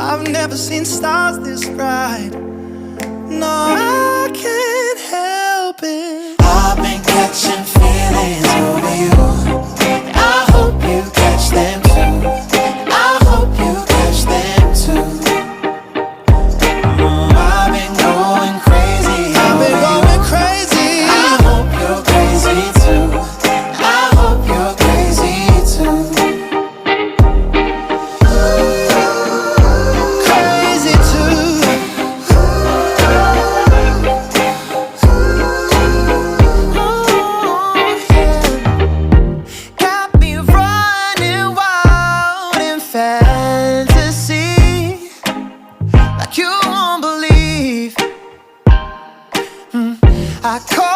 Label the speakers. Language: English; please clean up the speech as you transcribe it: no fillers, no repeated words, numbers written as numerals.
Speaker 1: I've never seen stars this bright. No, I can't help it.
Speaker 2: I've been catching feelings over you. I hope you catch them too. I hope you catch them too. I've been going crazy.
Speaker 1: I've been going crazy.
Speaker 2: I hope you're crazy too. I hope you're crazy too.
Speaker 1: Crazy too. Got me running wild in fantasy, like you won't believe. I call